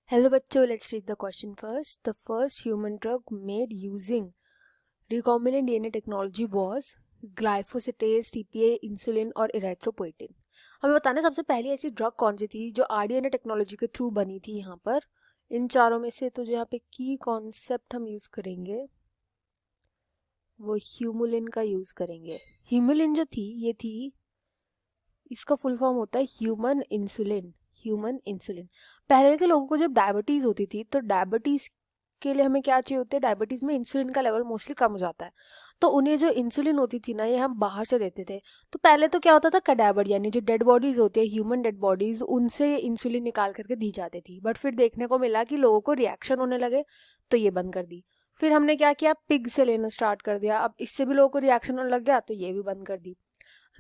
Hello बच्चों, let's read the question first. The first human drug made using recombinant DNA technology was glyphosate, TPA, insulin और erythropoietin. हमें बताना है सबसे पहली ऐसी ड्रग कौन सी थी जो RNA टेक्नोलॉजी के थ्रू बनी थी यहाँ पर इन चारों में से। तो जो यहाँ पे की कॉन्सेप्ट हम यूज करेंगे वो ह्यूमुलिन का यूज करेंगे। ह्यूमुलिन जो थी ये थी, इसका फुल फॉर्म होता है ह्यूमन इंसुलिन। Human insulin. पहले के लोगों को जब डायबिटीज होती थी तो डायबिटीज के लिए हमें क्या चाहिए होता है, डायबिटीज में इंसुलिन का लेवल मोस्टली कम हो जाता है, तो उन्हें जो इंसुलिन होती थी ना ये हम बाहर से देते थे। तो पहले तो क्या होता था, कडावर यानी जो डेड बॉडीज होती है, ह्यूमन डेड बॉडीज, उनसे इंसुलिन निकाल करके दी जाती थी। बट फिर देखने को मिला कि लोगों को रिएक्शन होने लगे तो ये बंद कर दी। फिर हमने क्या किया, पिग से लेना स्टार्ट कर दिया। अब इससे भी लोगों को रिएक्शन होने लग गया तो ये भी बंद कर दी।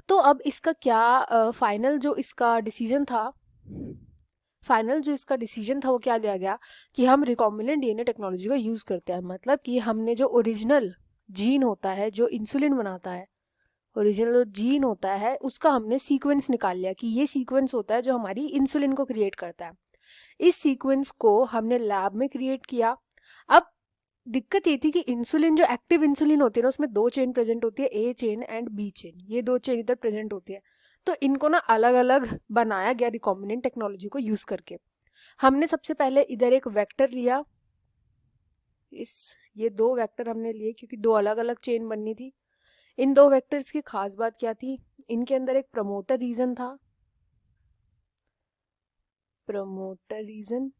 तो अब इसका क्या फाइनल जो इसका डिसीजन था वो क्या लिया गया कि हम रिकॉम्बिनेंट डीएनए टेक्नोलॉजी का यूज करते हैं। मतलब कि हमने जो ओरिजिनल जीन होता है जो इंसुलिन बनाता है, ओरिजिनल जो जीन होता है उसका हमने सीक्वेंस निकाल लिया कि ये सीक्वेंस होता है जो हमारी इंसुलिन को क्रिएट करता है। इस सीक्वेंस को हमने लैब में क्रिएट किया। अब दिक्कत ये थी कि इंसुलिन जो एक्टिव इंसुलिन होती है ना उसमें दो चेन प्रेजेंट होती है, ए चेन एंड बी चेन। ये दो चेन इधर प्रेजेंट होती है। तो इनको ना अलग अलग बनाया गया रिकॉम्बिनेंट टेक्नोलॉजी को यूज करके। हमने सबसे पहले इधर एक वेक्टर लिया, ये दो वेक्टर हमने लिए क्योंकि दो अलग अलग चेन बननी थी। इन दो वेक्टर्स की खास बात क्या थी, इनके अंदर एक प्रमोटर रीजन था, प्रमोटर रीजन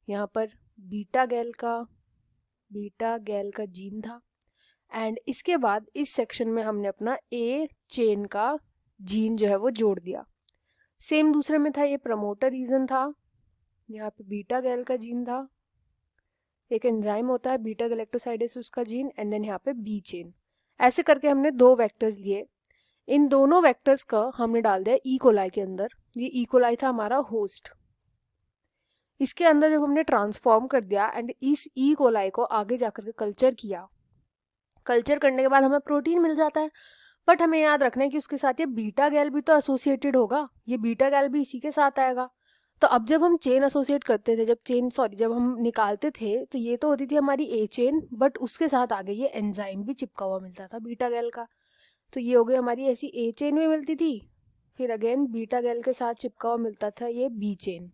यहाँ पर बीटा गैल का जीन था। एंड इसके बाद इस सेक्शन में हमने अपना ए चेन का जीन जो है वो जोड़ दिया। सेम दूसरे में था, ये प्रमोटर रीजन था, यहाँ पे बीटा गैल का जीन था, एक एंजाइम होता है बीटा गैलेक्टोसाइडेस उसका जीन, एंड देन यहाँ पे बी चेन। ऐसे करके हमने दो वेक्टर्स लिए। इन दोनों वेक्टर्स का हमने डाल दिया ई कोलाई के अंदर। ये ई कोलाई था हमारा होस्ट। इसके अंदर जब हमने ट्रांसफॉर्म कर दिया एंड इस ई कोलाई को आगे जाकर के कल्चर किया, कल्चर करने के बाद हमें प्रोटीन मिल जाता है। बट हमें याद रखना है कि उसके साथ ये बीटा गैल भी तो एसोसिएटेड होगा, ये बीटा गैल भी इसी के साथ आएगा। तो अब जब हम चेन एसोसिएट करते थे, जब हम निकालते थे तो ये तो होती थी हमारी ए चेन, बट उसके साथ आगे ये एंजाइम भी चिपका हुआ मिलता था बीटा गैल का। तो ये हो गई हमारी ऐसी ए चेन भी मिलती थी, फिर अगेन बीटा गैल के साथ चिपका हुआ मिलता था ये बी चेन।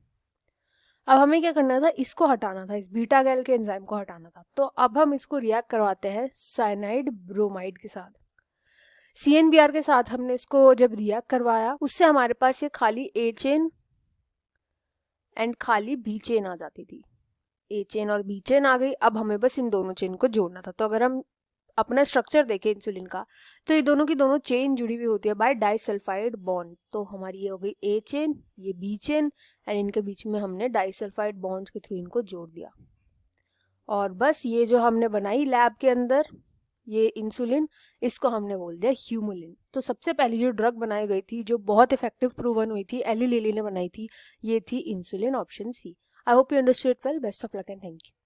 अब हमें क्या करना था, इसको हटाना था, इस बीटा गैल के एंजाइम को हटाना था। तो अब हम इसको रिएक्ट करवाते हैं साइनाइड ब्रोमाइड के साथ। CNBR के साथ हमने इसको जब रिएक्ट करवाया उससे हमारे पास ये खाली ए चेन एंड खाली बी चेन आ जाती थी। ए चेन और बी चेन आ गई। अब हमें बस इन दोनों चेन को जोड़ना था। तो अगर हम अपना स्ट्रक्चर देखें इंसुलिन का तो ये दोनों की दोनों चेन जुड़ी हुई होती है बाय डाइसल्फाइड बॉन्ड। तो हमारी ये हो गई ए चेन, ये बी चेन, एंड इनके बीच में हमने डाइसल्फाइड बॉन्ड्स के थ्रू इनको जोड़ दिया। और बस ये जो हमने बनाई लैब के अंदर ये इंसुलिन, इसको हमने बोल दिया ह्यूमुलिन। तो सबसे पहली जो ड्रग बनाई गई थी जो बहुत इफेक्टिव प्रूवन हुई थी, एली लिली ने बनाई थी, ये थी insulin, option C. I hope you understood well. Best of luck and thank you.